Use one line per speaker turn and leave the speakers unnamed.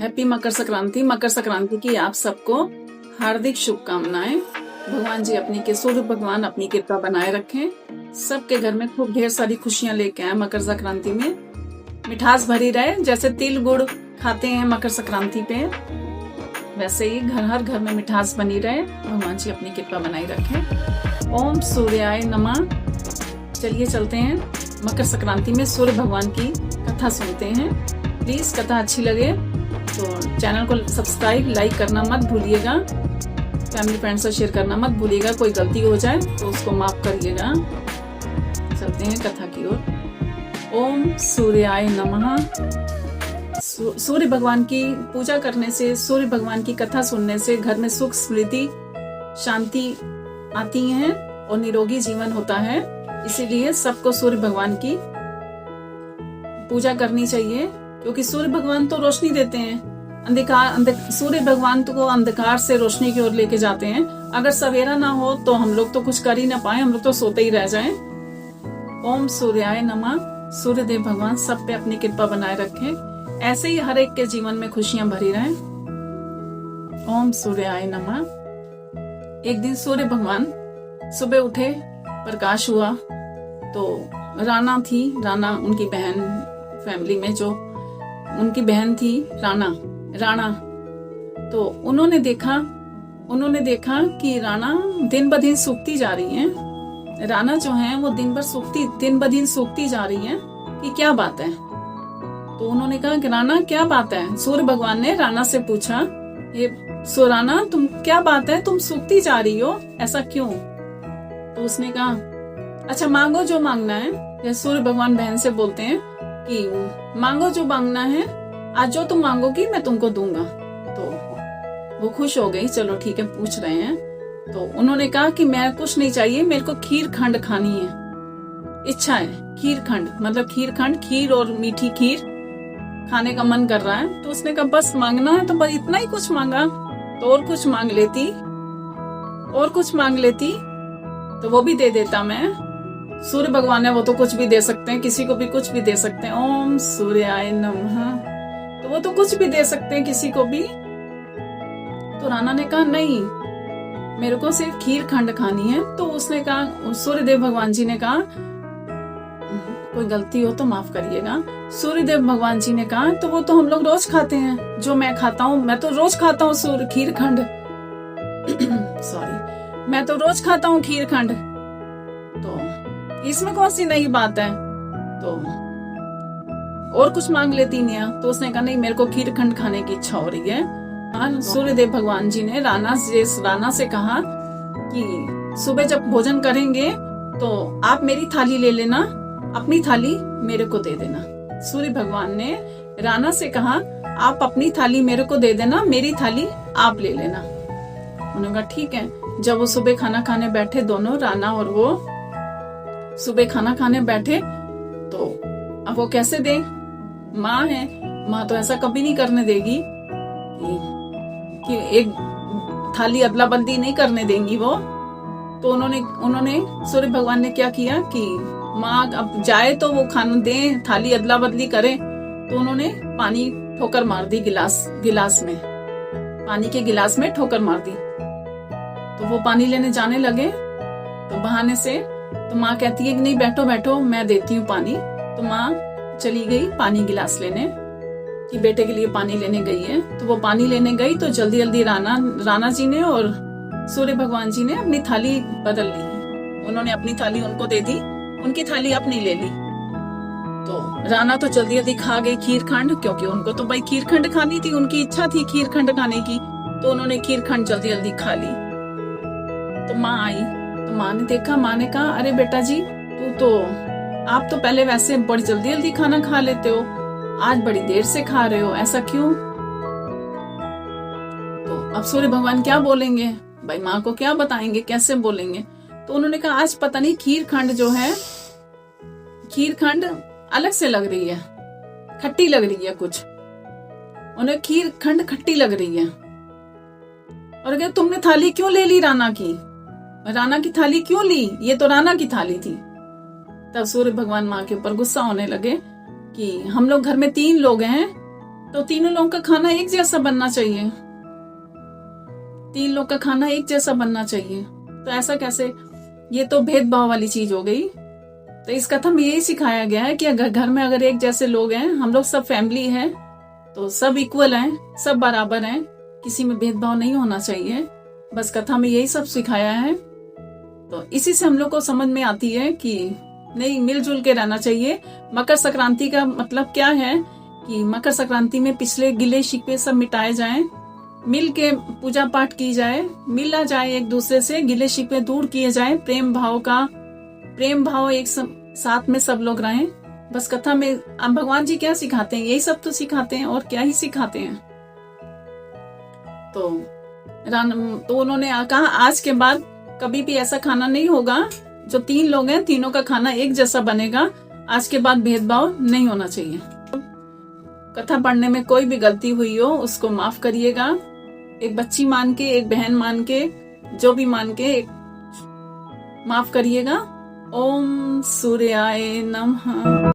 Happy Makar Sankranti. Makar Sankranti की आप सबको हार्दिक शुभकामनाएं। भगवान जी अपनी के सूर्य भगवान अपनी कृपा बनाए रखें। सबके घर में खूब ढेर सारी खुशियां लेके आए। मकर संक्रांति में मिठास भरी रहे। जैसे तिल गुड़ खाते हैं मकर संक्रांति पे, वैसे ही हर घर में मिठास बनी रहे। भगवान जी अपनी कृपा बनाई रखें। ओम सूर्याय नमः। चलिए चलते हैं मकर संक्रांति में सूर्य भगवान की कथा सुनते हैं। प्लीज कथा अच्छी लगे तो चैनल को सब्सक्राइब लाइक करना मत भूलिएगा। फैमिली फ्रेंड्स से शेयर करना मत भूलिएगा। कोई गलती हो जाए तो उसको माफ करिएगा। चलते हैं कथा की ओर। ओम सूर्याय नमः। सूर्य भगवान की पूजा करने से, सूर्य भगवान की कथा सुनने से घर में सुख समृद्धि शांति आती है और निरोगी जीवन होता है। इसीलिए सबको सूर्य भगवान की पूजा करनी चाहिए, क्योंकि सूर्य भगवान तो रोशनी देते हैं। सूर्य भगवान को अंधकार से रोशनी की ओर लेके जाते हैं। अगर सवेरा ना हो तो हम लोग तो कुछ कर ही ना पाए, हम लोग तो सोते ही रह जाएं। ओम सूर्याय नमः। सूर्य देव भगवान सब पे अपनी कृपा बनाए रखें। ऐसे ही हर एक के जीवन में खुशियां भरी रहें। ओम सूर्याय नमः। एक दिन सूर्य भगवान सुबह उठे, प्रकाश हुआ तो राना थी, राना उनकी बहन, फैमिली में जो उनकी बहन थी राणा, तो उन्होंने देखा कि राणा दिन ब दिन सूखती जा रही है। राणा जो है वो दिन ब दिन सूखती जा रही है कि क्या बात है। तो उन्होंने कहा कि राणा क्या बात है। सूर्य भगवान ने राणा से पूछा, ये राणा तुम क्या बात है, तुम सूखती जा रही हो, ऐसा क्यों। तो उसने कहा अच्छा मांगो जो मांगना है। सूर्य भगवान बहन से बोलते हैं कि मांगो जो मांगना है, आज जो तुम मांगोगी मैं तुमको दूंगा। तो वो खुश हो गई, चलो ठीक है पूछ रहे हैं। तो उन्होंने कहा कि मैं कुछ नहीं चाहिए, मेरे को खीर खंड खानी है, इच्छा है खीर खंड, मतलब खीर और मीठी खीर खाने का मन कर रहा है। तो उसने कहा बस मांगना है तो बस इतना ही कुछ मांगा, तो और कुछ मांग लेती तो वो भी दे देता मैं। सूर्य भगवान है, वो तो कुछ भी दे सकते हैं, किसी को भी कुछ भी दे सकते हैं। ओम सूर्याय नमः। तो वो तो कुछ भी दे सकते हैं किसी को भी। तो राणा ने कहा नहीं, मेरे को सिर्फ खीर खंड खानी है। तो उसने कहा, सूर्यदेव भगवान जी ने कहा कोई गलती हो तो माफ करिएगा। सूर्यदेव भगवान जी ने कहा तो वो तो हम लोग रोज खाते हैं, जो मैं खाता हूँ, मैं तो रोज खाता हूँ खीर खंड सॉरी, मैं तो रोज खाता हूँ खीर खंड, तो इसमें कौन सी नई बात है। तो और कुछ मांग लेती नहीं। तो उसने कहा नहीं, मेरे को खीर खंड खाने की इच्छा हो रही है। सूर्यदेव भगवान जी ने राणा से कहा कि सुबह जब भोजन करेंगे तो आप मेरी थाली ले लेना, अपनी थाली मेरे को दे देना। सूर्य भगवान ने राणा से कहा आप अपनी थाली मेरे को दे देना, मेरी थाली आप ले लेना। उन्होंने कहा ठीक है। जब वो सुबह खाना खाने बैठे, दोनों राणा और वो सुबह खाना खाने बैठे, तो अब वो कैसे दे, माँ है, माँ तो ऐसा कभी नहीं करने देगी कि एक थाली अदला बदली नहीं करने देंगी वो। तो उन्होंने सूर्य भगवान ने क्या किया कि माँ अब जाए तो वो खाना दे, थाली अदला बदली करे। तो उन्होंने पानी ठोकर मार दी, पानी के गिलास में ठोकर मार दी। तो वो पानी लेने जाने लगे, तो बहाने से तो माँ कहती है कि नहीं बैठो बैठो मैं देती हूँ पानी। तो माँ चली गई पानी गिलास लेने, कि बेटे के लिए पानी लेने गई है। तो वो पानी लेने गई तो जल्दी राणा जी ने और सूर्य भगवान जी ने अपनी थाली बदल ली। उन्होंने अपनी थाली उनको दे दी, उनकी थाली अपनी ले ली। तो राणा तो जल्दी खा गई खीर खंड, क्योंकि उनको तो भाई खीर खंड खानी थी, उनकी इच्छा थी खीर खंड खाने की। तो उन्होंने खीर खंड जल्दी खा ली। तो माँ आई, तो माँ ने देखा, माँ ने कहा अरे बेटा जी आप तो पहले वैसे बड़ी जल्दी खाना खा लेते हो, आज बड़ी देर से खा रहे हो, ऐसा क्यों। तो अब सूर्य भगवान क्या बोलेंगे भाई, माँ को क्या बताएंगे, कैसे बोलेंगे। तो उन्होंने कहा आज पता नहीं खीर खंड अलग से लग रही है, खट्टी लग रही है कुछ, उन्हें खीर खंड खट्टी लग रही है। और क्या तुमने थाली क्यों ले ली राणा की थाली क्यों ली, ये तो राणा की थाली थी। तब सूर्य भगवान माँ के ऊपर गुस्सा होने लगे कि हम लोग घर में 3 लोग हैं, तो तीनों लोगों का खाना एक जैसा बनना चाहिए, तीन लोग का खाना एक जैसा बनना चाहिए। तो ऐसा कैसे? ये तो भेदभाव वाली चीज हो गई। तो इस कथा में यही सिखाया गया है कि अगर घर में अगर एक जैसे लोग हैं, हम लोग सब फैमिली है, तो सब इक्वल हैं, सब बराबर हैं, किसी में भेदभाव नहीं होना चाहिए। बस कथा में यही सब सिखाया है। तो इसी से हम लोग को समझ में आती है कि नहीं, मिलजुल के रहना चाहिए। मकर संक्रांति का मतलब क्या है कि मकर संक्रांति में पिछले गिले शिकवे सब मिटाए जाएं, मिल के पूजा पाठ की जाए, मिला जाए एक दूसरे से, गिले शिकवे दूर किए जाए, प्रेम भाव एक साथ में सब लोग रहें। बस कथा में अब भगवान जी क्या सिखाते हैं? यही सब तो सिखाते हैं, और क्या ही सिखाते हैं। तो उन्होंने कहा आज के बाद कभी भी ऐसा खाना नहीं होगा, जो तीन लोग हैं तीनों का खाना एक जैसा बनेगा। आज के बाद भेदभाव नहीं होना चाहिए। कथा पढ़ने में कोई भी गलती हुई हो उसको माफ करिएगा। एक बच्ची मान के, एक बहन मान के, जो भी मान के माफ करिएगा। ओम सूर्याय नमः।